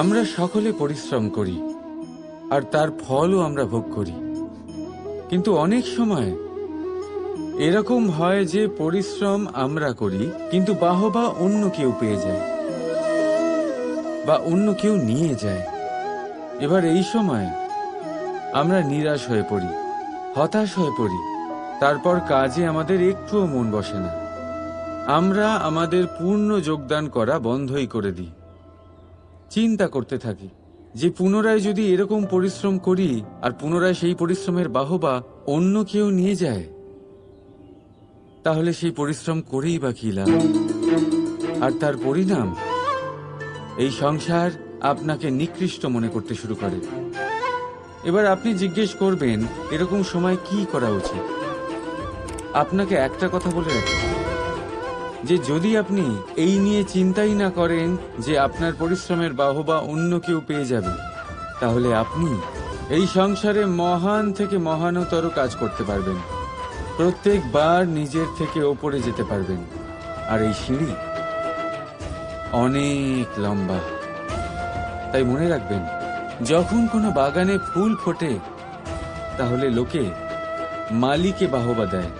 আমরা সকলে পরিশ্রম করি আর তার ফলও আমরা ভোগ করি, কিন্তু অনেক সময় এরকম হয় যে পরিশ্রম আমরা করি কিন্তু বাহবা অন্য কেউ পেয়ে যায় বা অন্য কেউ নিয়ে যায়। এবার এই সময় আমরা নিরাশ হয়ে পড়ি, হতাশ হয়ে পড়ি, তারপর কাজে আমাদের একটুও মন বসে না। আমরা আমাদের পূর্ণ যোগদান করা বন্ধই করে দিই। চিন্তা করতে থাকি যে পুনরায় যদি এরকম পরিশ্রম করি আর পুনরায় সেই পরিশ্রমের বাহবা অন্য কেউ নিয়ে যায়, তাহলে সেই পরিশ্রম করেই বা কি লাভ? আর তার পরিণাম এই সংসার আপনাকে নিকৃষ্ট মনে করতে শুরু করে। এবার আপনি জিজ্ঞেস করবেন এরকম সময় কি করা উচিত। আপনাকে একটা কথা বলে রাখি যে যদি আপনি এই নিয়ে চিন্তাই না করেন যে আপনার পরিশ্রমের বাহবা অন্য কেউ পেয়ে যাবে, তাহলে আপনি এই সংসারে মহান থেকে মহানতর কাজ করতে পারবেন, প্রত্যেকবার নিজের থেকে ওপরে যেতে পারবেন। আর এই সিঁড়ি অনেক লম্বা। তাই মনে রাখবেন, যখন কোনো বাগানে ফুল ফোটে তাহলে লোকে মালিকে বাহবা দেয়,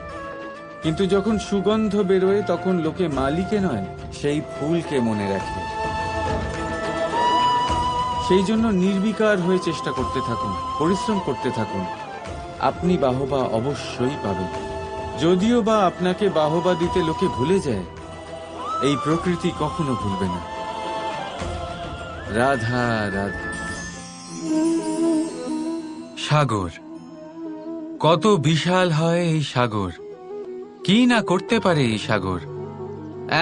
কিন্তু যখন সুগন্ধ বেরোয় তখন লোকে মালিকে নয়, সেই ফুলকে মনে রাখে। সেই জন্য নির্বিকার হয়ে চেষ্টা করতে থাকুন, পরিশ্রম করতে থাকুন, আপনি বাহবা অবশ্যই পাবেন। যদিও বা আপনাকে বাহবা দিতে লোকে ভুলে যায়, এই প্রকৃতি কখনো ভুলবে না। রাধা রাধা। সাগর কত বিশাল হয় এই সাগর! কি না করতে পারে এই সাগর!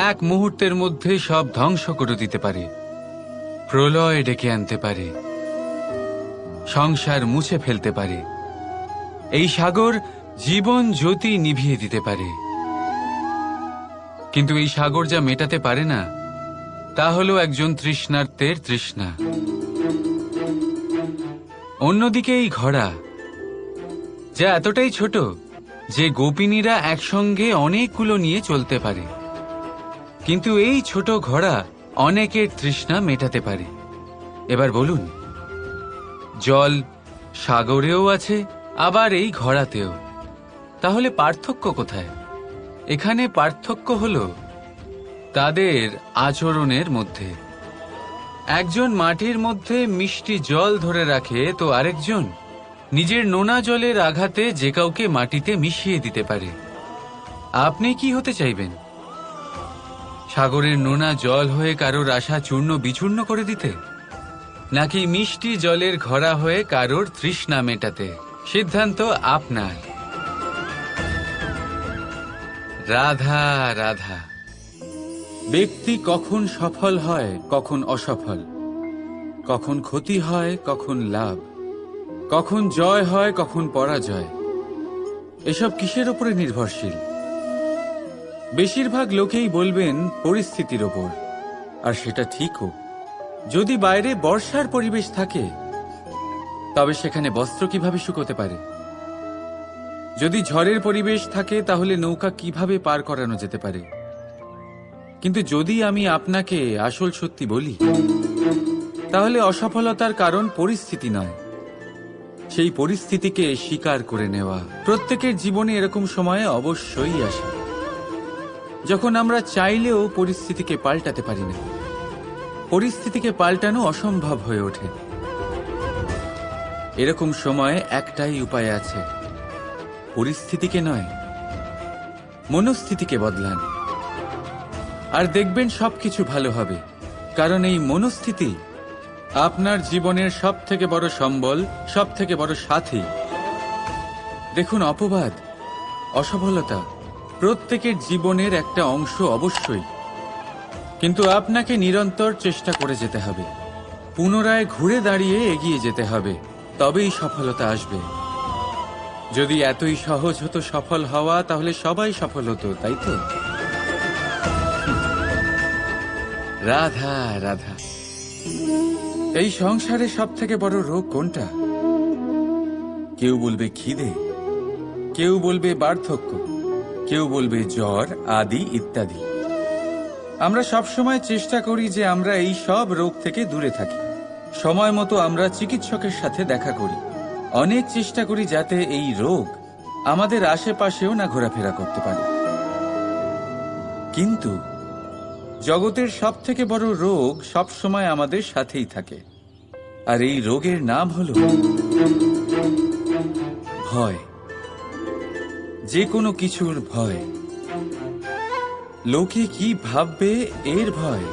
এক মুহূর্তের মধ্যে সব ধ্বংস করে দিতে পারে, প্রলয় ডেকে আনতে পারে, সংসার মুছে ফেলতে পারে। এই সাগর জীবন জ্যোতি নিভিয়ে দিতে পারে। কিন্তু এই সাগর যা মেটাতে পারে না তা হলো একজন তৃষ্ণার্তের তৃষ্ণা। অন্যদিকে এই ঘোড়া যা এতটাই ছোট যে গোপিনীরা একসঙ্গে অনেকগুলো নিয়ে চলতে পারে, কিন্তু এই ছোট ঘোড়া অনেকের তৃষ্ণা মেটাতে পারে। এবার বলুন, জল সাগরেও আছে, আবার এই ঘোড়াতেও। তাহলে পার্থক্য কোথায়? এখানে পার্থক্য হলো তাদের আচরণের মধ্যে। একজন মাটির মধ্যে মিষ্টি জল ধরে রাখে, তো আরেকজন নিজের নোনা জলের আঘাতে যে কাউকে মাটিতে মিশিয়ে দিতে পারে। আপনি কি হতে চাইবেন? সাগরের নোনা জল হয়ে কারোর আশা চূর্ণ বিচূর্ণ করে দিতে, নাকি মিষ্টি জলের ঘোড়া হয়ে কারোর তৃষ্ণা মেটাতে? সিদ্ধান্ত আপনার। রাধা রাধা। ব্যক্তি কখন সফল হয়, কখন অসফল, কখন ক্ষতি হয়, কখন লাভ, কখন জয় হয়, কখন পরাজয়, এসব কিসের উপরে নির্ভরশীল? বেশিরভাগ লোকেই বলবেন পরিস্থিতির ওপর, আর সেটা ঠিকও। যদি বাইরে বর্ষার পরিবেশ থাকে তবে সেখানে বস্ত্র কিভাবে শুকোতে পারে? যদি ঝড়ের পরিবেশ থাকে তাহলে নৌকা কিভাবে পার করানো যেতে পারে? কিন্তু যদি আমি আপনাকে আসল সত্যি বলি, তাহলে অসফলতার কারণ পরিস্থিতি নয়, সেই পরিস্থিতিকে স্বীকার করে নেওয়া। প্রত্যেকের জীবনে এরকম সময়ে অবশ্যই আসে যখন আমরা চাইলেও পরিস্থিতিকে পাল্টাতে পারি না। পরিস্থিতিকে পাল্টানো অসম্ভব হয়ে ওঠে। এরকম সময়ে একটাই উপায় আছে, পরিস্থিতিকে নয়, মনস্থিতিকে বদলান, আর দেখবেন সবকিছু ভালো হবে। কারণ এই মনস্থিতি আপনার জীবনের সব থেকে বড় সম্বল, সব থেকে বড় সাথী। দেখুন, অপবাদ, অসফলতা প্রত্যেকের জীবনের একটা অংশ অবশ্যই, কিন্তু আপনাকে নিরন্তর চেষ্টা করে যেতে হবে, পুনরায় ঘুরে দাঁড়িয়ে এগিয়ে যেতে হবে, তবেই সফলতা আসবে। যদি এতই সহজ হতো সফল হওয়া, তাহলে সবাই সফল হতো, তাই তো? রাধা রাধা। এই সংসারে সব থেকে বড় রোগ কোনটা? কেউ বলবে খিদে, কেউ বলবে বার্ধক্য, কেউ বলবে জ্বর আদি ইত্যাদি। আমরা সব সময় চেষ্টা করি যে আমরা এই সব রোগ থেকে দূরে থাকি, সময় মতো আমরা চিকিৎসকের সাথে দেখা করি, অনেক চেষ্টা করি যাতে এই রোগ আমাদের আশেপাশেও না ঘোরাফেরা করতে পারে। কিন্তু জগতের সবথেকে বড় রোগ সবসময় আমাদের সাথেই থাকে, আর এই রোগের নাম হলো ভয়। যে কোনো কিছুর ভয়। লোকে কি ভাববে এর ভয়,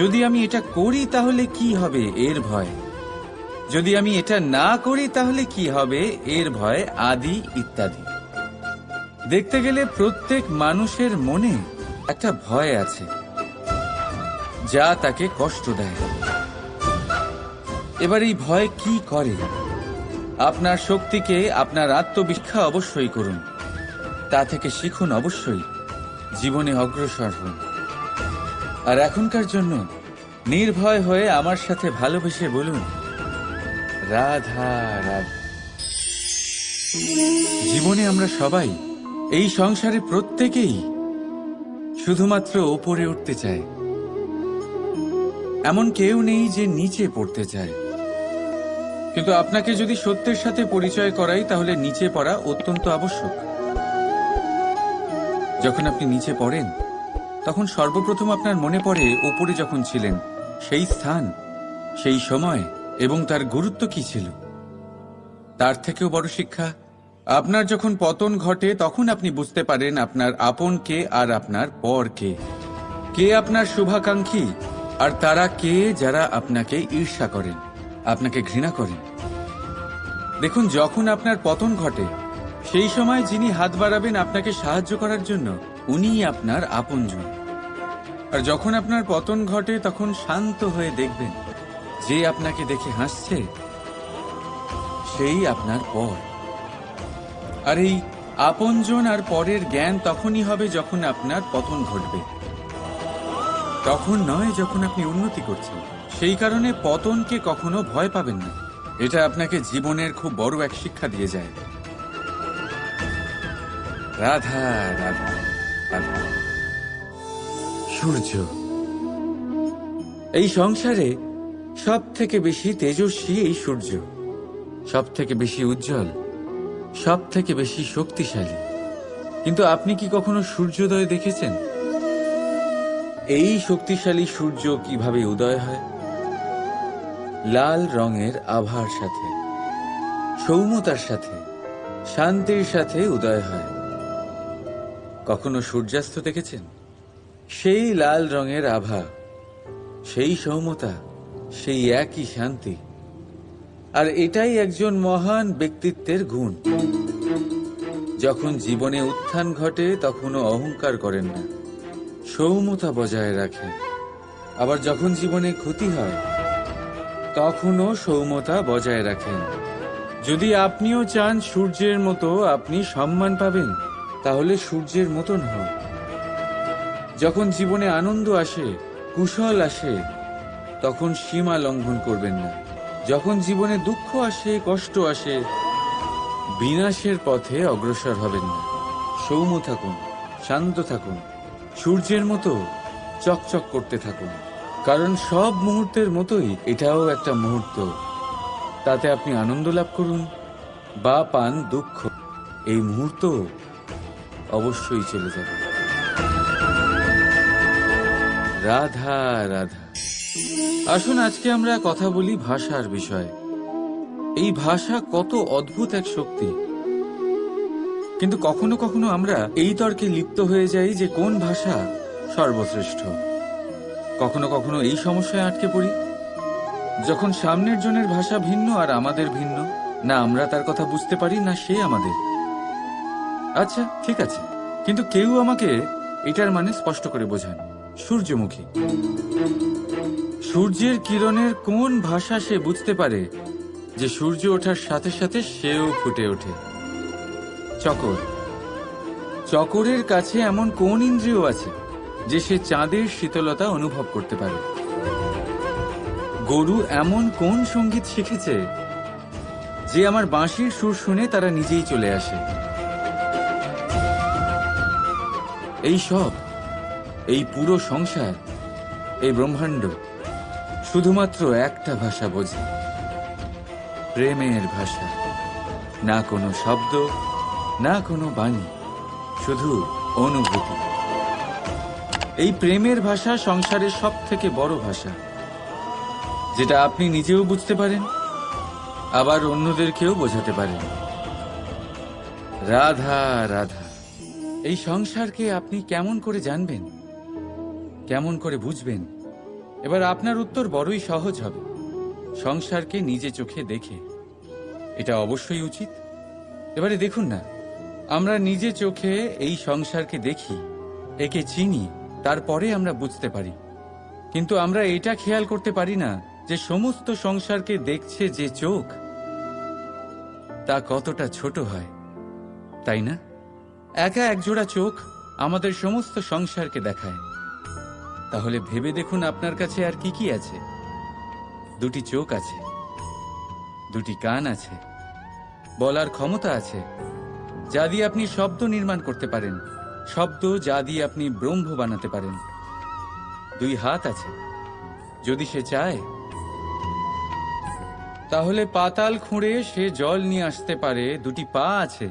যদি আমি এটা করি তাহলে কি হবে এর ভয়, যদি আমি এটা না করি তাহলে কি হবে এর ভয়, আদি ইত্যাদি। দেখতে গেলে প্রত্যেক মানুষের মনে একটা ভয় আছে যা তাকে কষ্ট দেয়। এবার এই ভয় কি করে? আপনার শক্তিকে, আপনার আত্মবিশ্বাস অবশ্যই করুন, তা থেকে শিখুন, অবশ্যই জীবনে অগ্রসর হন। আর এখনকার জন্য নির্ভয় হয়ে আমার সাথে ভালোবেসে বলুন, রাধা রাধা। জীবনে আমরা সবাই, এই সংসারে প্রত্যেকেই শুধুমাত্র ওপরে উঠতে চায়, এমন কেউ নেই যে নিচে পড়তে চায়। কিন্তু আপনাকে যদি সত্যের সাথে পরিচয় করাই, তাহলে নিচে পড়া অত্যন্ত আবশ্যক। যখন আপনি নিচে পড়েন, তখন সর্বপ্রথম আপনার মনে পড়ে ওপরে যখন ছিলেন সেই স্থান, সেই সময় এবং তার গুরুত্ব কি ছিল। তার থেকেও বড় শিক্ষা, আপনার যখন পতন ঘটে তখন আপনি বুঝতে পারেন আপনার আপন কে আর আপনার পর কে, কে আপনার শুভাকাঙ্ক্ষী আর তারা কে যারা আপনাকে ঈর্ষা করেন, আপনাকে ঘৃণা করেন। দেখুন, যখন আপনার পতন ঘটে সেই সময় যিনি হাত বাড়াবেন আপনাকে সাহায্য করার জন্য, উনিই আপনার আপনজন। আর যখন আপনার পতন ঘটে তখন শান্ত হয়ে দেখবেন যে আপনাকে দেখে হাসছে সেই আপনার পর। আর এই আপনজন আর পরের জ্ঞান তখনই হবে যখন আপনার পতন ঘটবে, তখন নয় যখন আপনি উন্নতি করছেন। সেই কারণে পতনকে কখনো ভয় পাবেন না, এটা আপনাকে জীবনের খুব বড় এক শিক্ষা দিয়ে যায়। রাধা রাধা রাধা। সূর্য এই সংসারে সব থেকে বেশি তেজস্বী, এই সূর্য সব থেকে বেশি উজ্জ্বল, সব থেকে বেশি শক্তিশালী। কিন্তু আপনি কি কখনো সূর্যোদয় দেখেছেন? এই শক্তিশালী সূর্য কিভাবে উদয় হয়? লাল রঙের আভার সাথে, সৌম্যতার সাথে, শান্তির সাথে উদয় হয়। কখনো সূর্যাস্ত দেখেছেন? সেই লাল রঙের আভা, সেই সৌম্যতা, সেই একই শান্তি। আর এটাই একজন মহান ব্যক্তিত্বের গুণ। যখন জীবনে উত্থান ঘটে তখনও অহংকার করেন না, সৌম্যতা বজায় রাখেন। আবার যখন জীবনে ক্ষতি হয় তখনও সৌম্যতা বজায় রাখেন। যদি আপনিও চান সূর্যের মতো আপনি সম্মান পাবেন, তাহলে সূর্যের মতন হন। যখন জীবনে আনন্দ আসে, কুশল আসে, তখন সীমা লঙ্ঘন করবেন না। যখন জীবনে দুঃখ আসে, কষ্ট আসে, বিনাশের পথে অগ্রসর হবেন না। সৌম্য থাকুন, শান্ত থাকুন, সূর্যের মতো চকচক করতে থাকুন। কারণ সব মুহূর্তের মতোই এটাও একটা মুহূর্ত। তাতে আপনি আনন্দ লাভ করুন বা পান দুঃখ, এই মুহূর্ত অবশ্যই চলে যাবে। রাধা রাধা। আসুন আজকে আমরা কথা বলি ভাষার বিষয়ে। এই ভাষা কত অদ্ভুত এক শক্তি। কিন্তু কখনো কখনো আমরা এই তর্কে লিপ্ত হয়ে যাই যে কোন ভাষা সর্বশ্রেষ্ঠ। কখনো কখনো এই সমস্যায় আটকে পড়ি, যখন সামনের জনের ভাষা ভিন্ন আর আমাদের ভিন্ন, না আমরা তার কথা বুঝতে পারি না সে আমাদের। আচ্ছা ঠিক আছে, কিন্তু কেউ আমাকে এটার মানে স্পষ্ট করে বোঝান। সূর্যমুখী, সূর্যের কিরণের কোন ভাষা সে বুঝতে পারে যে সূর্য ওঠার সাথে সাথে সেও ফুটে ওঠে? চকর, চকরের কাছে এমন কোন ইন্দ্রিয় আছে যে সে চাঁদের শীতলতা অনুভব করতে পারে? গরু এমন কোন সঙ্গীত শিখেছে যে আমার বাঁশির সুর শুনে তারা নিজেই চলে আসে? এই সব, এই পুরো সংসার, এই ব্রহ্মাণ্ড শুধুমাত্র একটা ভাষা বোঝে, প্রেমের ভাষা। না কোনো শব্দ, না কোনো বাণী, শুধু অনুভূতি। এই প্রেমের ভাষা সংসারের সব থেকে বড় ভাষা, যেটা আপনি নিজেও বুঝতে পারেন, আবার অন্যদেরকেও বোঝাতে পারেন। রাধা রাধা। এই সংসারকে আপনি কেমন করে জানবেন, কেমন করে বুঝবেন? এবার আপনার উত্তর বড়ই সহজ হবে, সংসারকে নিজে চোখে দেখে। এটা অবশ্যই উচিত। এবারে দেখুন না, আমরা নিজে চোখে এই সংসারকে দেখি, একে চিনি, তারপরে আমরা বুঝতে পারি। কিন্তু আমরা এটা খেয়াল করতে পারি না যে সমস্ত সংসারকে দেখছে যে চোখ, তা কতটা ছোট হয়, তাই না? একা একজোড়া চোখ আমাদের সমস্ত সংসারকে দেখায়। তাহলে ভেবে দেখুন আপনার কাছে আর কি কি আছে। দুটি চোখ আছে, দুটি কান আছে, বলার ক্ষমতা আছে, যা দিয়ে আপনি শব্দ নির্মাণ করতে পারেন, শব্দ যা দিয়ে আপনি ব্রহ্ম বানাতে পারেন। দুই হাত আছে, যদি সে চায় তাহলে পাতাল খুঁড়ে সে জল নিয়ে আসতে পারে। দুটি পা আছে,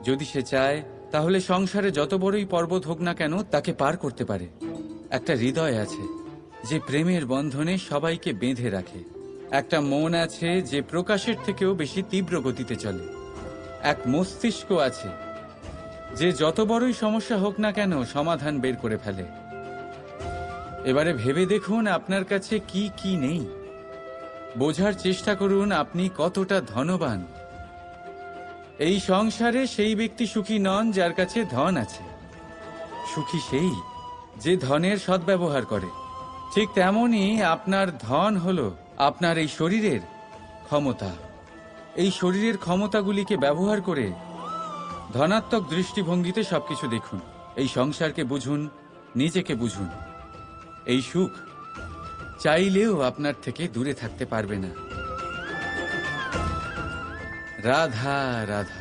যদি সে চায় তাহলে সংসারে যত বড়ই পর্বত হোক না কেন তাকে পার করতে পারে। একটা হৃদয় আছে যে প্রেমের বন্ধনে সবাইকে বেঁধে রাখে। একটা মন আছে যে প্রকাশের থেকেও বেশি তীব্র গতিতে চলে। এক মস্তিষ্ক আছে যে যত বড়ই সমস্যা হোক না কেন সমাধান বের করে ফেলে। এবারে ভেবে দেখুন আপনার কাছে কি কি নেই। বোঝার চেষ্টা করুন আপনি কতটা ধনবান। এই সংসারে সেই ব্যক্তি সুখী নন যার কাছে ধন আছে। সুখী সেই যে ধনের সদ্ব্যবহার করে। ঠিক তেমনই আপনার ধন হলো আপনার এই শরীরের ক্ষমতা। এই শরীরের ক্ষমতাগুলিকে ব্যবহার করে ধনাত্মক দৃষ্টিভঙ্গিতে সবকিছু দেখুন। এই সংসারকে বুঝুন, নিজেকে বুঝুন। এই সুখ চাইলেও আপনার থেকে দূরে থাকতে পারবে না। রাধা রাধা।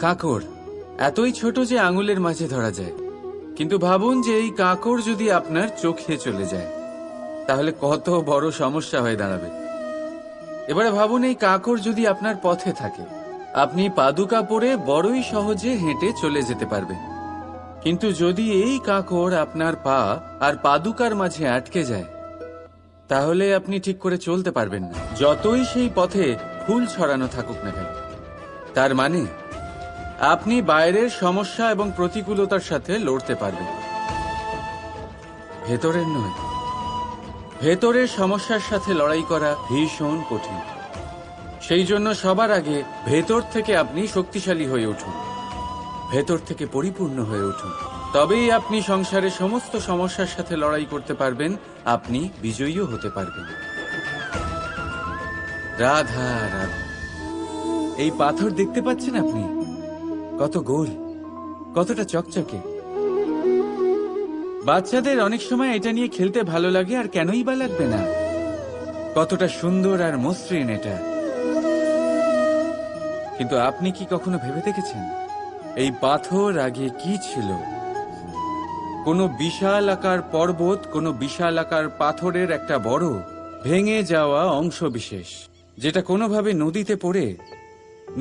কাকড় এতই ছোট যে আঙুলের মাঝে ধরা যায়, কিন্তু ভাবুন যে এই কাকড় যদি আপনার চোখে চলে যায় তাহলে কত বড় সমস্যা হয়ে দাঁড়াবে। এবারে ভাবুন এই কাকড় যদি আপনার পথে থাকে, আপনি পাদুকা পরে বড়ই সহজে হেঁটে চলে যেতে পারবেন। কিন্তু যদি এই কাকড় আপনার পা আর পাদুকার মাঝে আটকে যায় তাহলে আপনি ঠিক করে চলতে পারবেন না, যতই সেই পথে ফুল ছড়ানো থাকুক না কেন। তার মানে আপনি বাইরের সমস্যা এবং প্রতিকূলতার সাথে লড়তে পারবেন, ভেতরের নয়। ভেতরের সমস্যার সাথে লড়াই করা ভীষণ কঠিন। সেই জন্য সবার আগে ভেতর থেকে আপনি শক্তিশালী হয়ে উঠুন, ভেতর থেকে পরিপূর্ণ হয়ে উঠুন। তবেই আপনি সংসারের সমস্ত সমস্যার সাথে লড়াই করতে পারবেন, আপনি বিজয়ীও হতে পারবেন। রাধা রাধা। এই পাথর দেখতে পাচ্ছেন আপনি? কত গোল, কতটা চকচকে। বাচ্চাদের অনেক সময় এটা নিয়ে খেলতে ভালো লাগে, আর কেনই বা লাগবে না? কতটা সুন্দর আর মসৃণ এটা। কিন্তু আপনি কি কখনো ভেবে দেখেছেন এই পাথর আগে কি ছিল? কোনো বিশাল আকার পর্বত, কোনো বিশাল আকার পাথরের একটা বড় ভেঙে যাওয়া অংশ বিশেষ, যেটা কোনোভাবে নদীতে পড়ে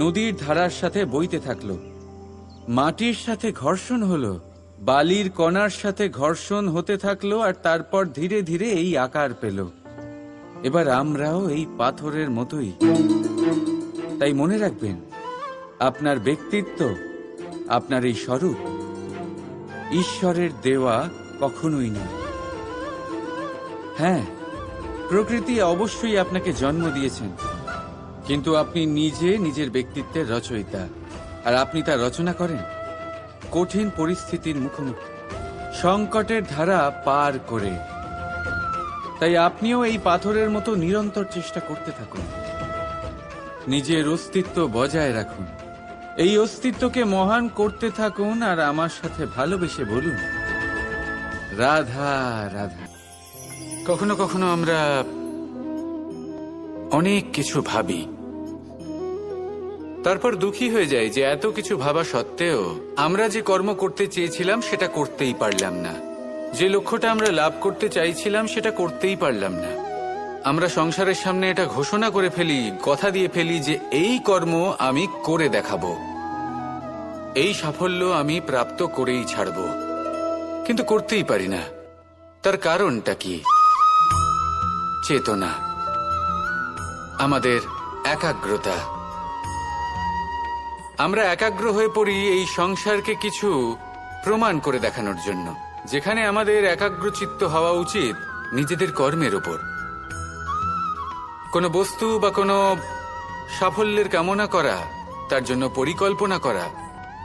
নদীর ধারার সাথে বইতে থাকলো। মাটির সাথে ঘর্ষণ হলো, বালির কণার সাথে ঘর্ষণ হতে থাকলো, আর তারপর ধীরে ধীরে এই আকার পেল। এবার আমরাও এই পাথরের মতোই। তাই মনে রাখবেন, আপনার ব্যক্তিত্ব, আপনার এই স্বরূপ ঈশ্বরের দেওয়া কখনোই নয়। হ্যাঁ, প্রকৃতি অবশ্যই আপনাকে জন্ম দিয়েছেন, কিন্তু আপনি নিজে নিজের ব্যক্তিত্বের রচয়িতা। আর আপনি তা রচনা করেন কঠিন পরিস্থিতির মুখোমুখি, সংকটের ধারা পার করে। তাই আপনিও এই পাথরের মতো নিরন্তর চেষ্টা করতে থাকুন, নিজের অস্তিত্ব বজায় রাখুন, এই অস্তিত্বকে মহান করতে থাকুন, আর আমার সাথে ভালোবেসে বলুন রাধা রাধা। কখনো কখনো আমরা অনেক কিছু ভাবি, তারপর দুঃখী হয়ে যাই যে এত কিছু ভাবা সত্ত্বেও আমরা যে কর্ম করতে চেয়েছিলাম সেটা করতেই পারলাম না, যে লক্ষ্যটা আমরা লাভ করতে চাইছিলাম সেটা করতেই পারলাম না। আমরা সংসারের সামনে এটা ঘোষণা করে ফেলি, কথা দিয়ে ফেলি যে এই কর্ম আমি করে দেখাবো, এই সাফল্য আমি প্রাপ্ত করেই ছাড়ব, কিন্তু করতেই পারি না। তার কারণটা কি? চেতনা, আমাদের একাগ্রতা। আমরা একাগ্র হয়ে পড়ি এই সংসারকে কিছু প্রমাণ করে দেখানোর জন্য, যেখানে আমাদের একাগ্রচিত্ত হওয়া উচিত নিজেদের কর্মের ওপর। কোনো বস্তু বা কোনো সাফল্যের কামনা করা, তার জন্য পরিকল্পনা করা,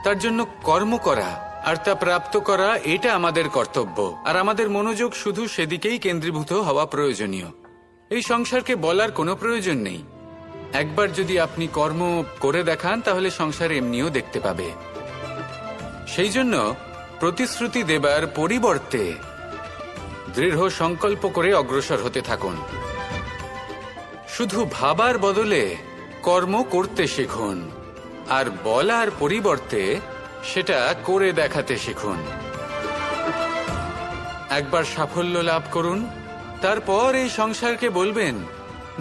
তার জন্য কর্ম করা আর তা প্রাপ্ত করা, এটা আমাদের কর্তব্য। আর আমাদের মনোযোগ শুধু সেদিকেই কেন্দ্রীভূত হওয়া প্রয়োজনীয়। এই সংসারকে বলার কোনো প্রয়োজন নেই। একবার যদি আপনি কর্ম করে দেখান তাহলে সংসার এমনিও দেখতে পাবে। সেই জন্য প্রতিশ্রুতি দেবার পরিবর্তে দৃঢ় সংকল্প করে অগ্রসর হতে থাকুন। শুধু ভাবার বদলে কর্ম করতে শিখুন, আর বলার পরিবর্তে সেটা করে দেখাতে শিখুন। একবার সাফল্য লাভ করুন, তারপর এই সংসারকে বলবেন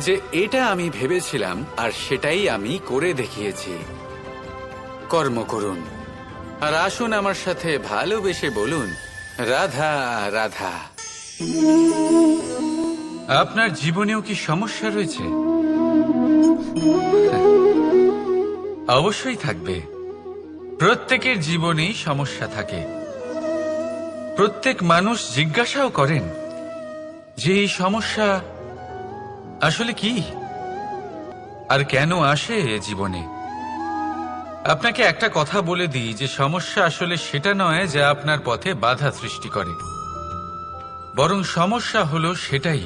যে এটা আমি ভেবেছিলাম আর সেটাই আমি করে দেখিয়েছি। কর্ম করুন আর আসুন আমার সাথে ভালোবেসে বলুন, রাধা রাধা। আপনার জীবনেও কি সমস্যা রয়েছে? অবশ্যই থাকবে। প্রত্যেকের জীবনেই সমস্যা থাকে। প্রত্যেক মানুষ জিজ্ঞাসাও করেন যে এই সমস্যা আসলে কি আর কেন আসে জীবনে। আপনাকে একটা কথা বলে দিই যে সমস্যা আসলে সেটা নয় যা আপনার পথে বাধা সৃষ্টি করে, বরং সমস্যা হলো সেটাই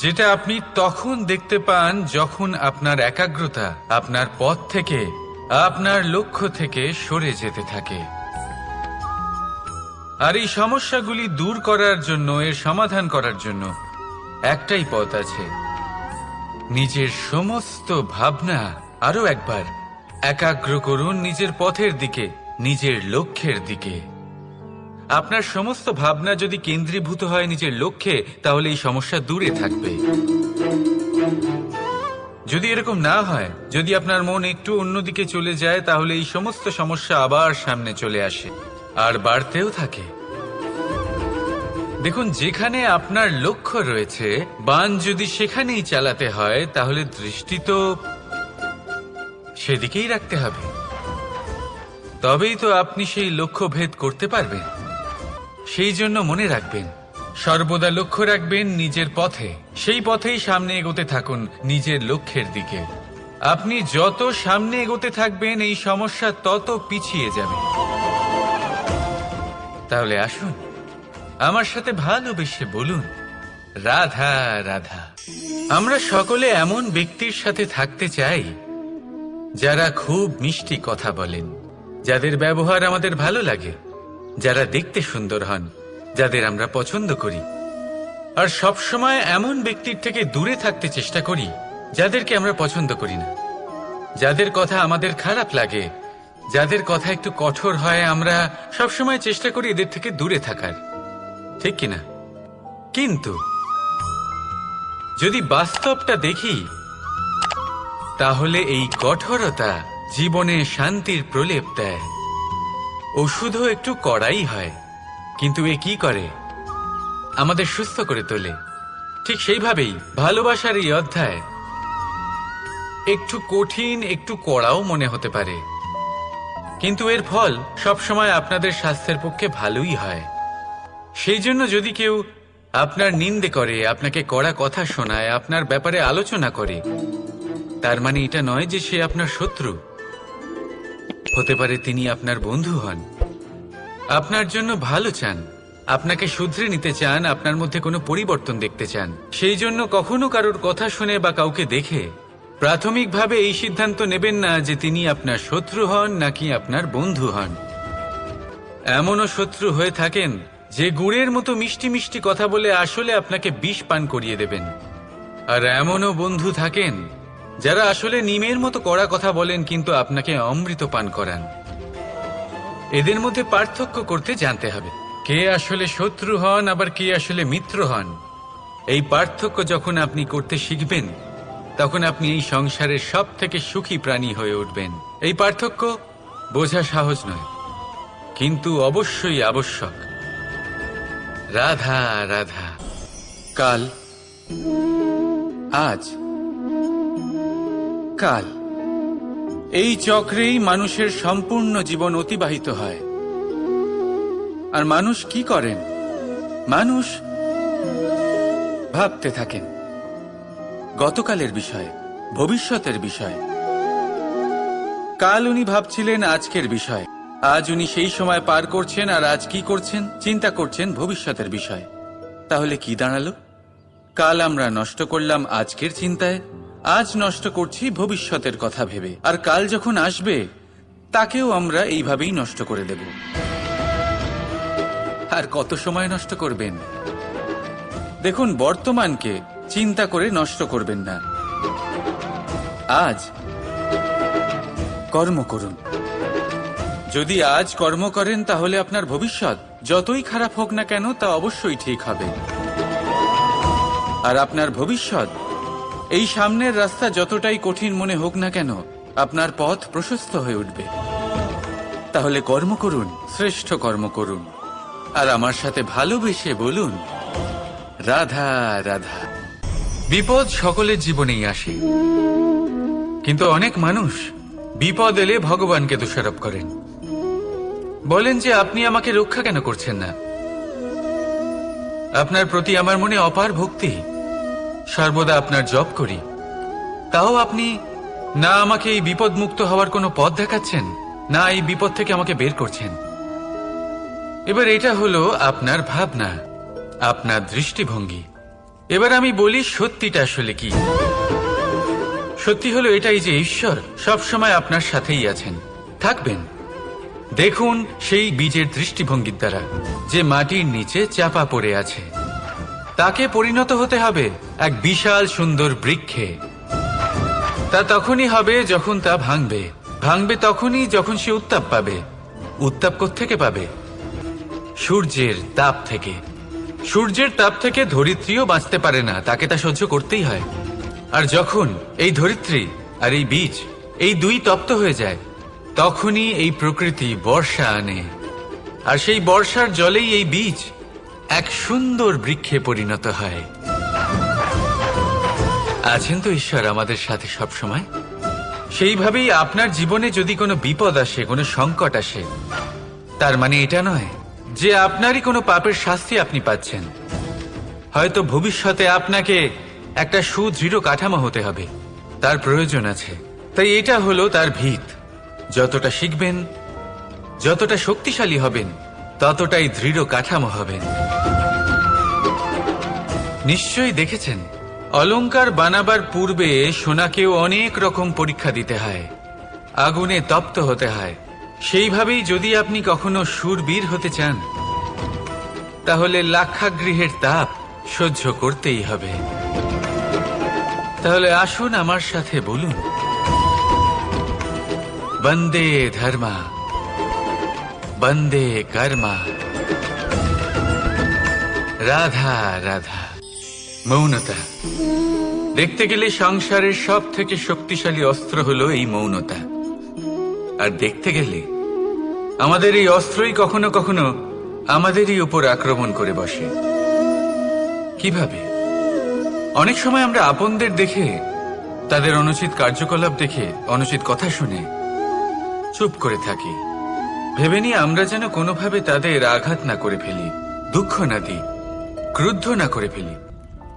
যেটা আপনি তখন দেখতে পান যখন আপনার একাগ্রতা আপনার পথ থেকে, আপনার লক্ষ্য থেকে সরে যেতে থাকে। আর এই সমস্যাগুলি দূর করার জন্য, এর সমাধান করার জন্য একটাই পথ আছে, নিজের সমস্ত ভাবনা আরো একবার একাগ্র করুন নিজের পথের দিকে, নিজের লক্ষ্যের দিকে। আপনার সমস্ত ভাবনা যদি কেন্দ্রীভূত হয় নিজের লক্ষ্যে, তাহলে এই সমস্যা দূরে থাকবে। যদি এরকম না হয়, যদি আপনার মন একটু অন্যদিকে চলে যায়, তাহলে এই সমস্ত সমস্যা আবার সামনে চলে আসে আর বাড়তেও থাকে। দেখুন, যেখানে আপনার লক্ষ্য রয়েছে, বাণ যদি সেখানেই চালাতে হয়, তাহলে দৃষ্টি তো সেদিকেই রাখতে হবে। তবেই তো আপনি সেই লক্ষ্য ভেদ করতে পারবেন। সেই জন্য মনে রাখবেন, সর্বদা লক্ষ্য রাখবেন নিজের পথে, সেই পথেই সামনে এগোতে থাকুন নিজের লক্ষ্যের দিকে। আপনি যত সামনে এগোতে থাকবেন এই সমস্যা তত পিছিয়ে যাবে। তাহলে আসুন আমার সাথে ভালোবেসে বলুন, রাধা রাধা। আমরা সকলে এমন ব্যক্তির সাথে থাকতে চাই যারা খুব মিষ্টি কথা বলেন, যাদের ব্যবহার আমাদের ভালো লাগে, যারা দেখতে সুন্দর হন, যাদের আমরা পছন্দ করি। আর সব সময় এমন ব্যক্তির থেকে দূরে থাকতে চেষ্টা করি যাদেরকে আমরা পছন্দ করি না, যাদের কথা আমাদের খারাপ লাগে, যাদের কথা একটু কঠোর হয়। আমরা সবসময় চেষ্টা করি এদের থেকে দূরে থাকার, ঠিক কিনা? কিন্তু যদি বাস্তবটা দেখি, তাহলে এই কঠোরতা জীবনে শান্তির প্রলেপ দেয়। ওষুধও একটু কড়াই হয়, কিন্তু এ কি করে? আমাদের সুস্থ করে তোলে। ঠিক সেইভাবেই ভালোবাসার এই অধ্যায় একটু কঠিন, একটু কড়াও মনে হতে পারে, কিন্তু এর ফল সবসময় আপনাদের স্বাস্থ্যের পক্ষে ভালোই হয়। সেই জন্য যদি কেউ আপনার নিন্দে করে, আপনাকে কড়া কথা শোনায়, আপনার ব্যাপারে আলোচনা করে, তার মানে এটা নয় যে সে আপনার শত্রু। হতে পারে তিনি আপনার বন্ধু হন, আপনার জন্য ভালো চান, আপনাকে শুধরে নিতে চান, আপনার মধ্যে কোনো পরিবর্তন দেখতে চান। সেই জন্য কখনো কারোর কথা শুনে বা কাউকে দেখে প্রাথমিকভাবে এই সিদ্ধান্ত নেবেন না যে তিনি আপনার শত্রু হন নাকি আপনার বন্ধু হন। এমনও শত্রু হয়ে থাকেন যে গুড়ের মতো মিষ্টি মিষ্টি কথা বলে আসলে আপনাকে বিষ পান করিয়ে দেবেন। আর এমনও বন্ধু থাকেন যারা আসলে নিমের মতো কড়া কথা বলেন কিন্তু আপনাকে অমৃত পান করান। এদের মধ্যে পার্থক্য করতে জানতে হবে, কে আসলে শত্রু হন আবার কে আসলে মিত্র হন। এই পার্থক্য যখন আপনি করতে শিখবেন, তখন আপনি এই সংসারের সব থেকে সুখী প্রাণী হয়ে উঠবেন। এই পার্থক্য বোঝা সহজ নয়, কিন্তু অবশ্যই আবশ্যক। রাধা রাধা। কাল, আজ, কাল, এই চক্রেই মানুষের সম্পূর্ণ জীবন অতিবাহিত হয়। আর মানুষ কি করেন? মানুষ ভাবতে থাকেন গতকালের বিষয়ে, ভবিষ্যতের বিষয়ে। কাল উনি ভাবছিলেন আজকের বিষয়, আজ উনি সেই সময় পার করছেন, আর আজ কি করছেন? চিন্তা করছেন ভবিষ্যতের বিষয়। তাহলে কি দাঁড়ালো? কাল আমরা নষ্ট করলাম আজকের চিন্তায়, আজ নষ্ট করছি ভবিষ্যতের কথা ভেবে, আর কাল যখন আসবে তাকেও আমরা এইভাবেই নষ্ট করে দেব। আর কত সময় নষ্ট করবেন? দেখুন, বর্তমানকে চিন্তা করে নষ্ট করবেন না। আজ কর্ম করুন। যদি আজ কর্ম করেন তাহলে আপনার ভবিষ্যৎ যতই খারাপ হোক না কেন তা অবশ্যই ঠিক হবে। আর আপনার ভবিষ্যৎ, এই সামনের রাস্তা যতটাই কঠিন মনে হোক না কেন, আপনার পথ প্রশস্ত হয়ে উঠবে। তাহলে কর্ম করুন, শ্রেষ্ঠ কর্ম করুন, আর আমার সাথে ভালোবেসে বলুন রাধা রাধা। বিপদ সকলের জীবনেই আসে, কিন্তু অনেক মানুষ বিপদ এলে ভগবানকে দোষারোপ করেন। বলেন যে আপনি আমাকে রক্ষা কেন করছেন না? আপনার প্রতি আমার মনে অপার ভক্তি, সর্বদা আপনার জপ করি, তাও আপনি না আমাকে এই বিপদ মুক্ত হওয়ার কোনো পথ দেখাচ্ছেন, না এই বিপদ থেকে আমাকে বের করছেন। এবার এটা হলো আপনার ভাবনা, আপনার দৃষ্টিভঙ্গি। এবার আমি বলি সত্যিটা আসলে কি। সত্যি হলো এটাই যে ঈশ্বর সবসময় আপনার সাথেই আছেন, থাকবেন। দেখুন সেই বীজের দৃষ্টিভঙ্গির দ্বারা, যে মাটির নিচে চাপা পড়ে আছে, তাকে পরিণত হতে হবে এক বিশাল সুন্দর বৃক্ষে। তা তখনই হবে যখন তা ভাঙবে, ভাঙবে তখনই যখন সে উত্তাপ পাবে। উত্তাপ কোত্থেকে পাবে? সূর্যের তাপ থেকে। সূর্যের তাপ থেকে ধরিত্রীও বাঁচতে পারে না, তাকে তা সহ্য করতেই হয়। আর যখন এই ধরিত্রী আর এই বীজ এই দুই তপ্ত হয়ে যায়, তখনই এই প্রকৃতি বর্ষা আনে, আর সেই বর্ষার জলেই এই বীজ এক সুন্দর বৃক্ষে পরিণত হয়। আছেন তো ঈশ্বর আমাদের সাথে সব সময়। সেইভাবেই আপনার জীবনে যদি কোনো বিপদ আসে, কোনো সংকট আসে, তার মানে এটা নয় যে আপনারই কোনো পাপের শাস্তি আপনি পাচ্ছেন। হয়তো ভবিষ্যতে আপনাকে একটা সুদৃঢ় কাঠামো হতে হবে, তার প্রয়োজন আছে। তাই এটা হলো তার ভিত। যতটা শিখবেন, যতটা শক্তিশালী হবেন, ততটাই দৃঢ় কাঠামো হবেন। নিশ্চয়ই দেখেছেন, অলংকার বানাবার পূর্বে সোনাকেও অনেক রকম পরীক্ষা দিতে হয়, আগুনে তপ্ত হতে হয়। সেইভাবেই যদি আপনি কখনো শূরবীর হতে চান, তাহলে লাক্ষাগৃহের তাপ সহ্য করতেই হবে। তাহলে আসুন আমার সাথে বলুন বন্দে ধর্মা, বন্দে কর্মা, রাধা রাধা। মৌনতা। দেখতে গেলে সংসারের সব থেকে শক্তিশালী অস্ত্র হলো এই মৌনতা। আর দেখতে গেলে আমাদের এই অস্ত্রই কখনো কখনো আমাদেরই উপর আক্রমণ করে বসে। কিভাবে? অনেক সময় আমরা আপনদের দেখে, তাদের অনুচিত কার্যকলাপ দেখে, অনুচিত কথা শুনে চুপ করে থাকি, ভেবে নিয়ে আমরা যেন কোনোভাবে তাদের আঘাত না করে ফেলি, দুঃখ না দিই, ক্রুদ্ধ না করে ফেলি,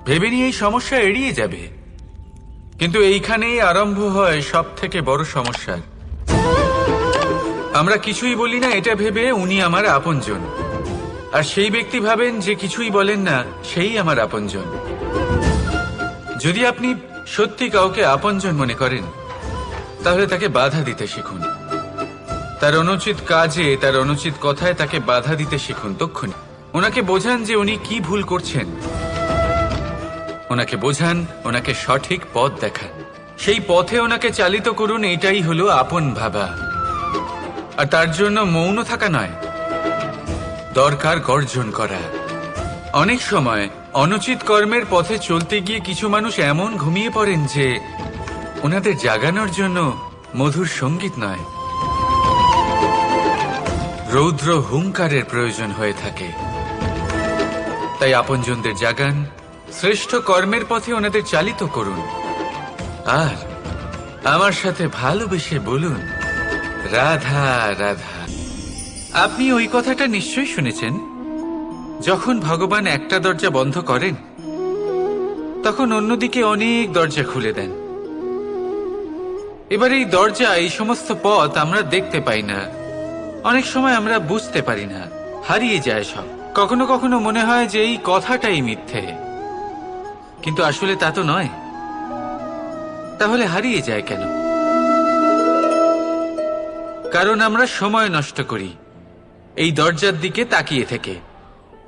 ভেবে নিয়ে এই সমস্যা এড়িয়ে যাবে। কিন্তু এইখানেই আরম্ভ হয় সব থেকে বড় সমস্যা। আমরা কিছুই বলি না এটা ভেবে উনি আমার আপনজন, আর সেই ব্যক্তি ভাবেন যে কিছুই বলেন না সেই আমার আপনজন। যদি আপনি সত্যি কাউকে আপনজন মনে করেন, তাহলে তাকে বাধা দিতে শিখুন। তার অনুচিত কাজে, তার অনুচিত কথায় তাকে বাধা দিতে শিখুন। তক্ষুনি ওনাকে বোঝান যে উনি কি ভুল করছেন, ওনাকে বোঝান, ওনাকে সঠিক পথ দেখান। সেই পথে ওনাকে চালিত করুন, এটাই হলো আপন ভাবা। আর তার জন্য মৌন থাকা নয়, দরকার গর্জন করা। অনেক সময় অনুচিত কর্মের পথে চলতে গিয়ে কিছু মানুষ এমন ঘুমিয়ে পড়েন যে ওনাদের জাগানোর জন্য মধুর সঙ্গীত নয়, রৌদ্র হুঙ্কারের প্রয়োজন হয়ে থাকে। তাই আপনজনদের জাগান, শ্রেষ্ঠ কর্মের পথে ওনাদের চালিত করুন, আর আমার সাথে ভালোবেসে বলুন, রাধা রাধা। আপনি ওই কথাটা নিশ্চয়ই শুনেছেন, যখন ভগবান একটা দরজা বন্ধ করেন তখন অন্যদিকে অনেক দরজা খুলে দেন। এবার এই দরজা, এই সমস্ত পথ আমরা দেখতে পাই না, অনেক সময় আমরা বুঝতে পারি না, হারিয়ে যায় সব। কখনো কখনো মনে হয় যে এই কথাটাই মিথ্যে, কিন্তু আসলে তা তো নয়। তাহলে হারিয়ে যায় কেন? কারণ আমরা সময় নষ্ট করি এই দরজার দিকে তাকিয়ে থেকে,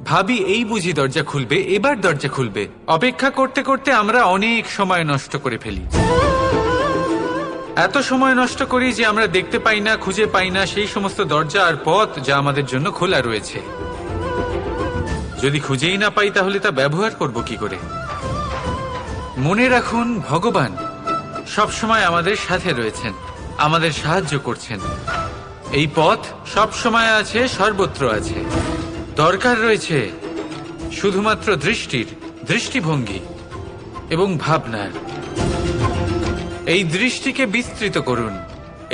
ভাবি এই বুঝি দরজা খুলবে, এবার দরজা খুলবে। অপেক্ষা করতে করতে আমরা অনেক সময় নষ্ট করে ফেলি। এত সময় নষ্ট করি যে আমরা দেখতে পাই না, খুঁজে পাই না সেই সমস্ত দরজা আর পথ যা আমাদের জন্য খোলা রয়েছে। যদি খুঁজেই না পাই তাহলে তা ব্যবহার করব কি করে? মনে রাখুন, ভগবান সব সময় আমাদের সাথে রয়েছেন, আমাদের সাহায্য করছেন। এই পথ সব সময় আছে, সর্বত্র আছে। দরকার রয়েছে শুধুমাত্র দৃষ্টির, দৃষ্টিভঙ্গি এবং ভাবনার। এই দৃষ্টিকে বিস্তৃত করুন,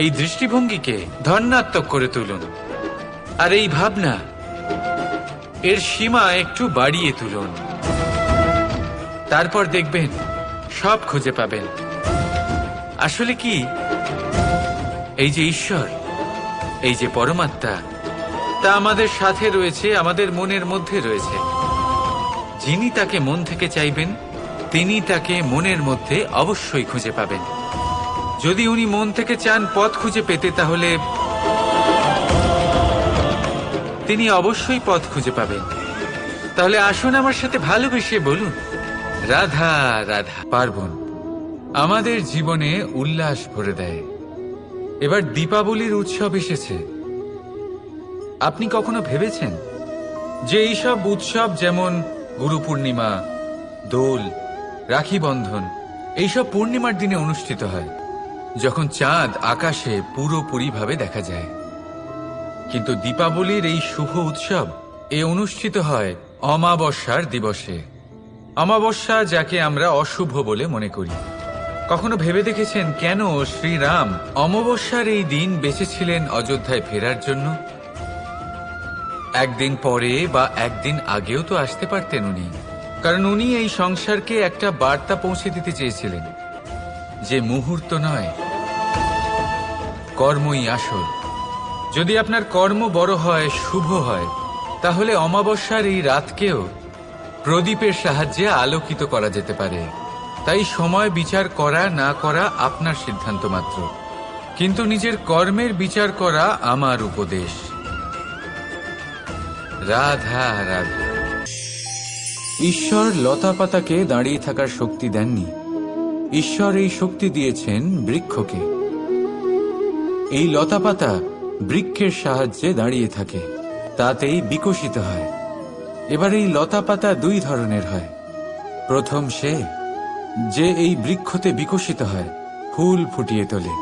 এই দৃষ্টিভঙ্গিকে ধন্যাত্মক করে তুলুন, আর এই ভাবনা, এর সীমা একটু বাড়িয়ে তুলুন। তারপর দেখবেন সব খুঁজে পাবেন। আসলে কি, এই যে ঈশ্বর, এই যে পরমাত্মা, তা আমাদের সাথে রয়েছে, আমাদের মনের মধ্যে রয়েছে। যিনি তাকে মন থেকে চাইবেন তিনি তাকে মনের মধ্যে অবশ্যই খুঁজে পাবেন। যদি উনি মন থেকে চান পথ খুঁজে পেতে, তাহলে তিনি অবশ্যই পথ খুঁজে পাবেন। তাহলে আসুন আমার সাথে ভালোবেসে বলুন, রাধা রাধা। পার্বণ আমাদের জীবনে উল্লাস ভরে দেয়। এবার দীপাবলির উৎসব এসেছে। আপনি কখনো ভেবেছেন যে এইসব উৎসব যেমন গুরু পূর্ণিমা, দোল, রাখি বন্ধন, এইসব পূর্ণিমার দিনে অনুষ্ঠিত হয়, যখন চাঁদ আকাশে পুরোপুরিভাবে দেখা যায়। কিন্তু দীপাবলির এই শুভ উৎসব অনুষ্ঠিত হয় অমাবস্যার দিবসে। অমাবস্যা, যাকে আমরা অশুভ বলে মনে করি। কখনো ভেবে দেখেছেন কেন শ্রীরাম অমাবস্যার এই দিন বেঁচেছিলেন অযোধ্যায় ফেরার জন্য? একদিন পরে বা একদিন আগেও তো আসতে পারতেন উনি, কারণ উনি এই সংসারকে একটা বার্তা পৌঁছে দিতে চেয়েছিলেন যে মুহূর্ত নয়, কর্মই আসল। যদি আপনার কর্ম বড় হয়, শুভ হয়, তাহলে অমাবস্যার এই রাতকেও প্রদীপের সাহায্যে আলোকিত করা যেতে পারে। তাই সময় বিচার করা না করা আপনার সিদ্ধান্ত মাত্র, কিন্তু নিজের কর্মের বিচার করা আমার উপদেশ। রাধা রাধা। ঈশ্বর লতা পাতাকে দাঁড়িয়ে থাকার শক্তি দেননি, ঈশ্বর এই শক্তি দিয়েছেন বৃক্ষকে। এই লতা পাতা বৃক্ষের সাহায্যে দাঁড়িয়ে থাকে, তাতেই বিকশিত হয়। এবার এই লতা পাতা দুই ধরনের হয়। প্রথম সে যে এই বৃক্ষতে বিকশিত হয়, ফুল ফুটিয়ে তোলে,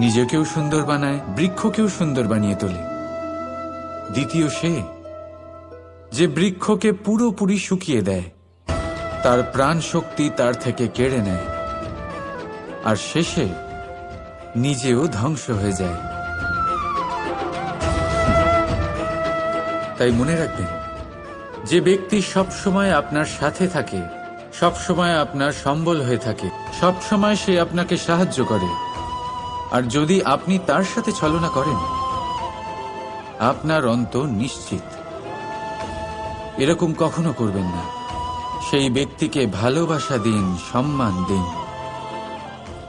নিজেকেও সুন্দর বানায়, বৃক্ষকেও সুন্দর বানিয়ে তোলে। দ্বিতীয় সে যে বৃক্ষকে পুরোপুরি শুকিয়ে দেয়, তার প্রাণ শক্তি তার থেকে কেড়ে নেয়, আর শেষে নিজেও ধ্বংস হয়ে যায়। তাই মনে রাখবেন, যে ব্যক্তি সবসময় আপনার সাথে থাকে, সবসময় আপনার সম্বল হয়ে থাকে, সবসময় সে আপনাকে সাহায্য করে, আর যদি আপনি তার সাথে ছলনা করেন, আপনার অন্ত নিশ্চিত। এরকম কখনো করবেন না। সেই ব্যক্তিকে ভালোবাসা দিন, সম্মান দিন,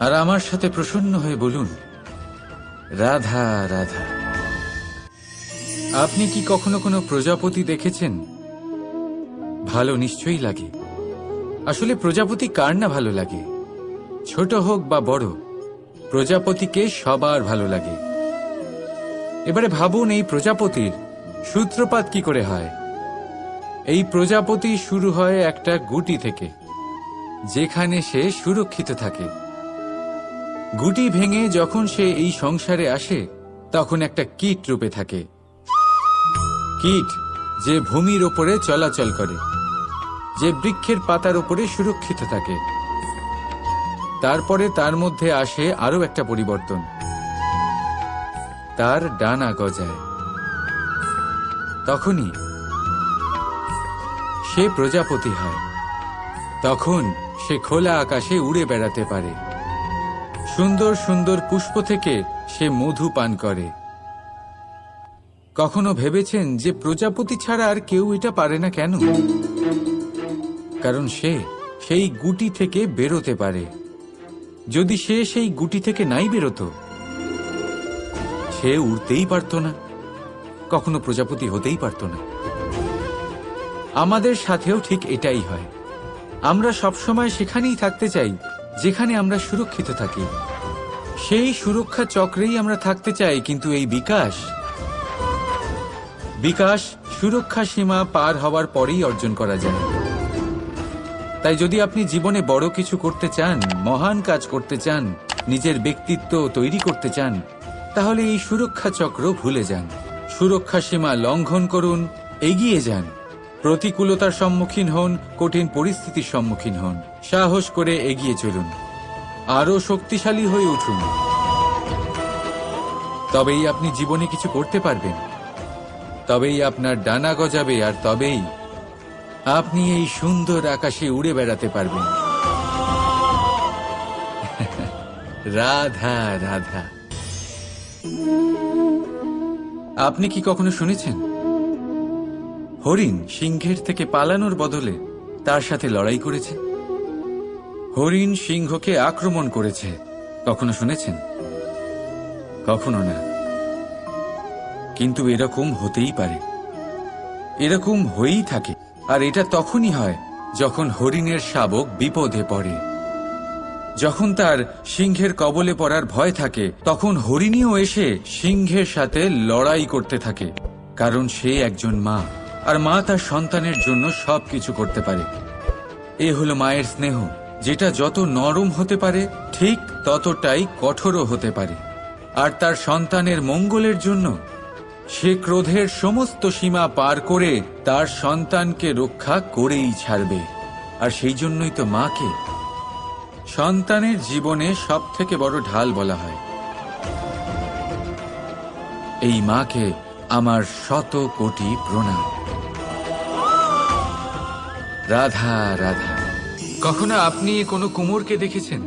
আর আমার সাথে প্রসন্ন হয়ে বলুন, রাধা রাধা। আপনি কি কখনো কোনো প্রজাপতি দেখেছেন? ভালো নিশ্চয়ই লাগে। আসলে প্রজাপতি কার না ভালো লাগে? ছোট হোক বা বড়, প্রজাপতিকে সবার ভালো লাগে। এবারে ভাবুন, এই প্রজাপতির সূত্রপাত কি করে হয়। এই প্রজাপতি শুরু হয় একটা গুটি থেকে, যেখানে সে সুরক্ষিত থাকে। গুটি ভেঙে যখন সে এই সংসারে আসে, তখন একটা কীট রূপে থাকে। কীট যে ভূমির ওপরে চলাচল করে, যে বৃক্ষের পাতার ওপরে সুরক্ষিত থাকে। তারপরে তার মধ্যে আসে আরো একটা পরিবর্তন, তার ডানা গজায়। তখনই সে প্রজাপতি হয়। তখন সে খোলা আকাশে উড়ে বেড়াতে পারে। সুন্দর সুন্দর পুষ্প থেকে সে মধু পান করে। কখনো ভেবেছেন যে প্রজাপতি ছাড়া আর কেউ এটা পারে না কেন? কারণ সে সেই গুটি থেকে বেরোতে পারে। যদি সে সেই গুটি থেকে নাই বেরোতো, সে উড়তেই পারত না, কখনো প্রজাপতি হতেই পারত না। আমাদের সাথেও ঠিক এটাই হয়। আমরা সবসময় সেখানেই থাকতে চাই যেখানে আমরা সুরক্ষিত থাকি। সেই সুরক্ষা চক্রেই আমরা থাকতে চাই, কিন্তু এই বিকাশ সুরক্ষা সীমা পার হওয়ার পরেই অর্জন করা যায়। তাই যদি আপনি জীবনে বড় কিছু করতে চান, মহান কাজ করতে চান, নিজের ব্যক্তিত্ব তৈরি করতে চান, তাহলে এই সুরক্ষা চক্র ভুলে যান। সুরক্ষা সীমা লঙ্ঘন করুন, এগিয়ে যান, প্রতিকূলতার সম্মুখীন হন, কঠিন পরিস্থিতির সম্মুখীন হন, সাহস করে এগিয়ে চলুন, আরো শক্তিশালী হয়ে উঠুন। তবেই আপনি জীবনে কিছু করতে পারবেন, তবেই আপনার ডানা গজাবে, আর তবেই আপনি এই সুন্দর আকাশে উড়ে বেড়াতে পারবেন। রাধা রাধা। আপনি কি কখনো শুনেছেন হরিণ সিংহের থেকে পালানোর বদলে তার সাথে লড়াই করেছে? হরিণ সিংহকে আক্রমণ করেছে, কখনো শুনেছেন? কখনো না। কিন্তু এরকম হতেই পারে, এরকম হয়েই থাকে। আর এটা তখনই হয় যখন হরিণের শাবক বিপদে পড়ে। যখন তার সিংহের কবলে পড়ার ভয় থাকে, তখন হরিণীও এসে সিংহের সাথে লড়াই করতে থাকে। কারণ সে একজন মা, আর মা তার সন্তানের জন্য সবকিছু করতে পারে। এ হলো মায়ের স্নেহ, যেটা যত নরম হতে পারে ঠিক ততটাই কঠোরও হতে পারে। আর তার সন্তানের মঙ্গলের জন্য সে ক্রোধের সমস্ত সীমা পার করে তার সন্তানকে রক্ষা করেই ছাড়বে। আর সেই জন্যই তো মাকে সন্তানের জীবনে সব থেকে বড় ঢাল বলা হয়। এই মাকে আমার শত কোটি প্রণাম। রাধা রাধা। কখনো আপনি কোনো কুমোরকে দেখেছেন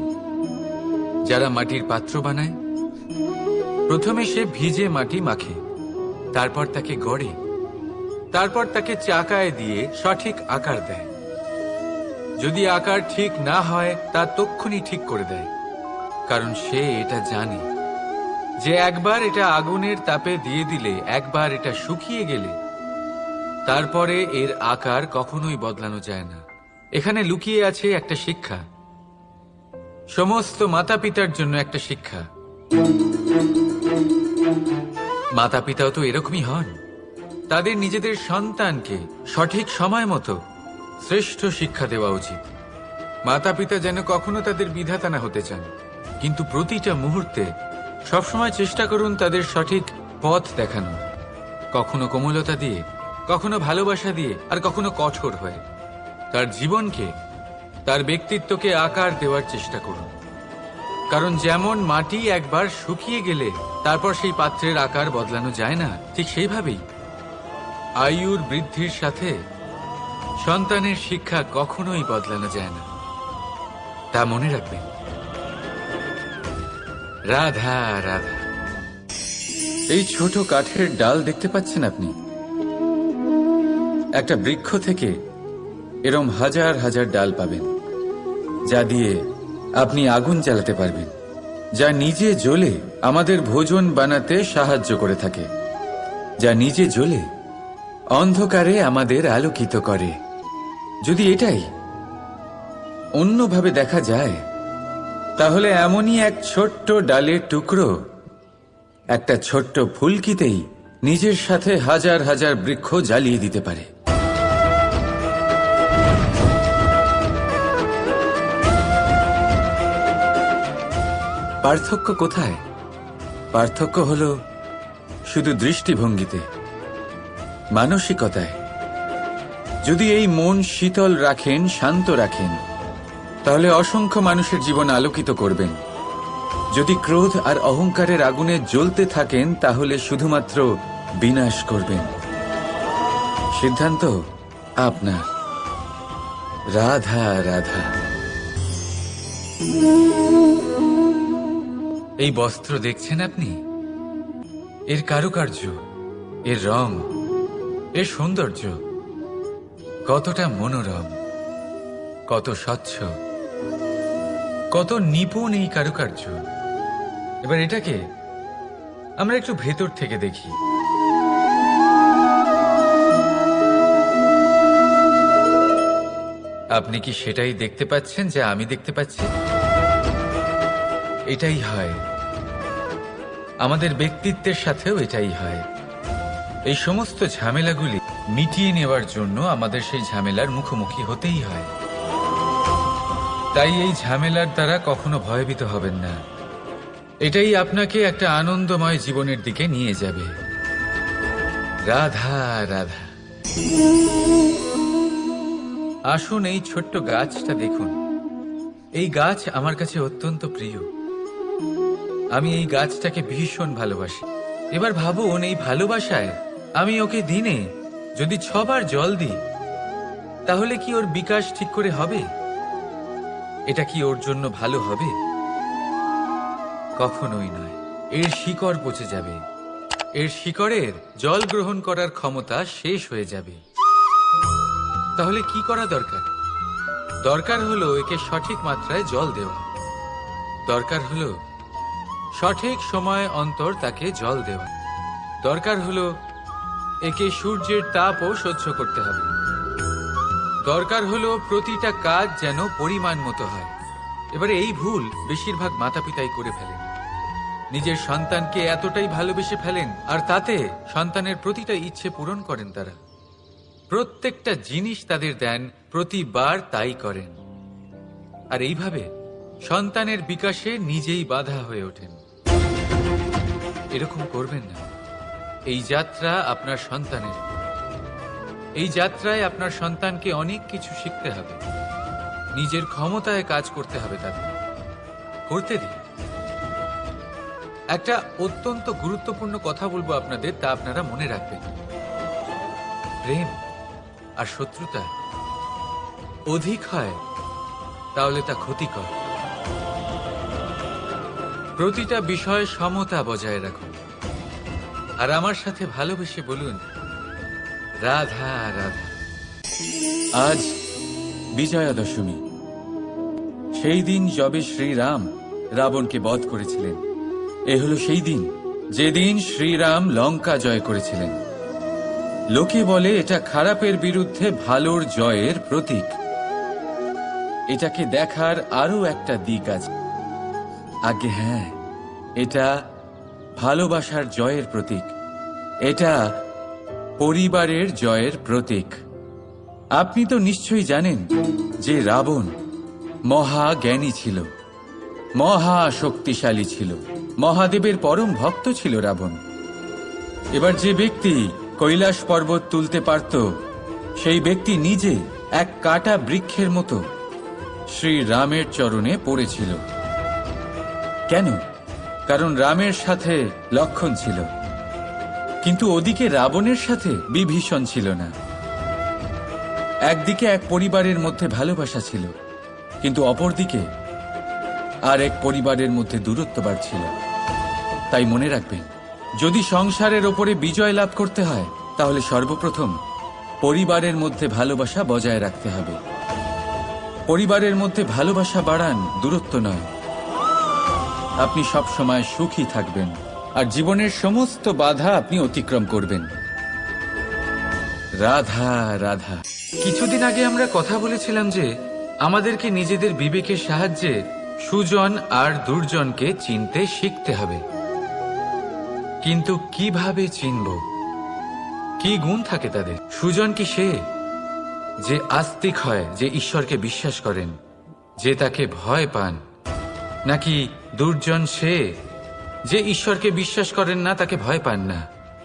যারা মাটির পাত্র বানায়? প্রথমে সে ভিজে মাটি মাখে, তারপর তাকে গড়ে, তারপর তাকে চাকায় দিয়ে সঠিক আকার দেয়। যদি আকার ঠিক না হয় তা তক্ষুনি ঠিক করে দেয়, কারণ সে এটা জানে যে একবার এটা আগুনের তাপে দিয়ে দিলে, একবার এটা শুকিয়ে গেলে তারপরে এর আকার কখনোই বদলানো যায় না। এখানে লুকিয়ে আছে একটা শিক্ষা, সমস্ত মাতা পিতার জন্য একটা শিক্ষা। মাতা পিতাও তো এরকমই হন। তাদের নিজেদের সন্তানকে সঠিক সময় মতো শ্রেষ্ঠ শিক্ষা দেওয়া উচিত। মাতা পিতা যেন কখনো তাদের বিধাতা না হতে চান, কিন্তু প্রতিটা মুহূর্তে সবসময় চেষ্টা করুন তাদের সঠিক পথ দেখানো। কখনো কোমলতা দিয়ে, কখনো ভালোবাসা দিয়ে, আর কখনো কঠোর হয়ে। তার জীবনকে, তার ব্যক্তিত্বকে আকার দেওয়ার চেষ্টা করুন। কারণ যেমন মাটি একবার শুকিয়ে গেলে তারপর সেই পাত্রের আকার বদলানো যায় না, ঠিক সেইভাবেই আয়ুর বৃদ্ধির সাথে সন্তানের শিক্ষা কখনোই বদলানো যায় না। তা মনে রাখবেন। রাধা রাধা। এই ছোট কাঠের ডাল দেখতে পাচ্ছেন আপনি? একটা বৃক্ষ থেকে এরম হাজার হাজার ডাল পাবেন, যা দিয়ে আপনি আগুন জ্বালাতে পারবেন, যা নিজে জ্বলে আমাদের ভোজন বানাতে সাহায্য করে থাকে, যা নিজে জ্বলে অন্ধকারে আমাদের আলোকিত করে। যদি এটাই অন্যভাবে দেখা যায়, তাহলে এমনই এক ছোট্ট ডালের টুকরো একটা ছোট্ট ফুলকিতেই নিজের সাথে হাজার হাজার বৃক্ষ জ্বালিয়ে দিতে পারে। পার্থক্য কোথায়? পার্থক্য হলো শুধু দৃষ্টিভঙ্গিতে, মানসিকতায়। যদি এই মন শীতল রাখেন, শান্ত রাখেন, তাহলে অসংখ্য মানুষের জীবন আলোকিত করবেন। যদি ক্রোধ আর অহংকারের আগুনে জ্বলতে থাকেন, তাহলে শুধুমাত্র বিনাশ করবেন। সিদ্ধান্ত আপনার। রাধা রাধা। এই বস্ত্র দেখছেন আপনি? এর কারুকার্য, এর রং, এর সৌন্দর্য কতটা মনোরম, কত স্বচ্ছ, কত নিপুণ এই কারুকার্য। এবার এটাকে আমরা একটু ভেতর থেকে দেখি। আপনি কি সেটাই দেখতে পাচ্ছেন যা আমি দেখতে পাচ্ছি? এটাই হয় আমাদের ব্যক্তিত্বের সাথেও, এটাই হয়। এই সমস্ত ঝামেলাগুলি মিটিয়ে নেওয়ার জন্য আমাদের সেই ঝামেলার মুখোমুখি হতেই হয়। তাই এই ঝামেলার দ্বারা কখনো ভয়ভীত হবেন না। এটাই আপনাকে একটা আনন্দময় জীবনের দিকে নিয়ে যাবে। রাধা রাধা। আসুন এই ছোট্ট গাছটা দেখুন। এই গাছ আমার কাছে অত্যন্ত প্রিয়। আমি এই গাছটাকে ভীষণ ভালোবাসি। এবার ভাবুন, এই ভালোবাসায় আমি ওকে দিনে যদি 6 বার জল দিই, তাহলে কি ওর বিকাশ ঠিক করে হবে? এটা কি ওর জন্য ভালো হবে? কখনোই নয়। এর শিকড় পচে যাবে। এর শিকড়ের জল গ্রহণ করার ক্ষমতা শেষ হয়ে যাবে। তাহলে কি করা দরকার? দরকার হলো একে সঠিক মাত্রায় জল দেওয়া। দরকার হলো সঠিক সময় অন্তর তাকে জল দেওয়া। দরকার হলো একে সূর্যের তাপও সহ্য করতে হবে। দরকার হলো প্রতিটা কাজ যেন পরিমাণ মতো হয়। এবারে এই ভুল বেশিরভাগ মাতাপিতাই করে ফেলেন। নিজের সন্তানকে এতটাই ভালোবেসে ফেলেন, আর তাতে সন্তানের প্রতিটা ইচ্ছে পূরণ করেন। তারা প্রত্যেকটা জিনিস তাদের দেন, প্রতিবার তাই করেন। আর এইভাবে সন্তানের বিকাশে নিজেই বাধা হয়ে ওঠেন। এরকম করবেন না। এই যাত্রা আপনার সন্তানের। এই যাত্রায় আপনার সন্তানকে অনেক কিছু শিখতে হবে। নিজের ক্ষমতায় কাজ করতে হবে তাদের। করতে দিন। একটা অত্যন্ত গুরুত্বপূর্ণ কথা বলবো আপনাদের, তা আপনারা মনে রাখবেন। প্রেম আর শত্রুতা অধিক হয় তাহলে তা ক্ষতিকর। প্রতিটা বিষয়ে সমতা বজায় রাখুন। আর আমার সাথে ভালোবেসে বলুন, রাধা রাধা। আজ বিজয়া দশমী। সেই দিন যবে শ্রীরাম রাবণকে বধ করেছিলেন। এ হলো সেই দিন যেদিন শ্রীরাম লঙ্কা জয় করেছিলেন। লোকে বলে এটা খারাপের বিরুদ্ধে ভালোর জয়ের প্রতীক। এটাকে দেখার আরো একটা দিক আছে। আগে হ্যাঁ, এটা ভালোবাসার জয়ের প্রতীক। এটা পরিবারের জয়ের প্রতীক। আপনি তো নিশ্চয়ই জানেন যে রাবণ মহাজ্ঞানী ছিল, মহা শক্তিশালী ছিল, মহাদেবের পরম ভক্ত ছিল রাবণ। এবার যে ব্যক্তি কৈলাস পর্বত তুলতে পারত, সেই ব্যক্তি নিজে এক কাটা বৃক্ষের মতো শ্রী রামের চরণে পড়েছিল। কেন? কারণ রামের সাথে লক্ষণ ছিল, কিন্তু ওদিকে রাবণের সাথে বিভীষণ ছিল না। একদিকে এক পরিবারের মধ্যে ভালোবাসা ছিল, কিন্তু অপরদিকে আর এক পরিবারের মধ্যে দূরত্ব বাড়ছিল। তাই মনে রাখবেন, যদি সংসারের ওপরে বিজয় লাভ করতে হয়, তাহলে সর্বপ্রথম পরিবারের মধ্যে ভালোবাসা বজায় রাখতে হবে। পরিবারের মধ্যে ভালোবাসা বাড়ান, দূরত্ব নয়। আপনি সব সময় সুখী থাকবেন, আর জীবনের সমস্ত বাধা আপনি অতিক্রম করবেন। রাধা রাধা। কিছুদিন আগে আমরা কথা বলেছিলাম যে আমাদেরকে নিজেদের বিবেকের সাহায্যে সুজন আর দুর্জনকে চিনতে শিখতে হবে। কিন্তু কিভাবে চিনব? কি গুণ থাকে তাদের? সুজন কি সে যে আস্তিক হয়, যে ঈশ্বরকে বিশ্বাস করেন, যে তাকে ভয় পান? নাকি দুর্জন সে যে ঈশ্বরকে বিশ্বাস করেন না, তাকে ভয় পান না,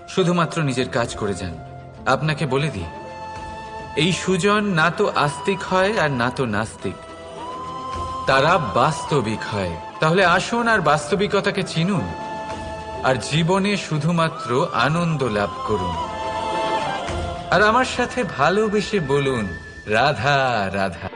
শুধুমাত্র নিজের কাজ করে যান? আপনাকে বলে দিই, এই সুজন না তো আস্তিক হয় আর না তো নাস্তিক, তারা বাস্তবিক হয়। তাহলে আসুন আর বাস্তবিকতাকে চিনুন আর জীবনে শুধুমাত্র আনন্দ লাভ করুন। আর আমার সাথে ভালোবেসে বলুন, রাধা রাধা।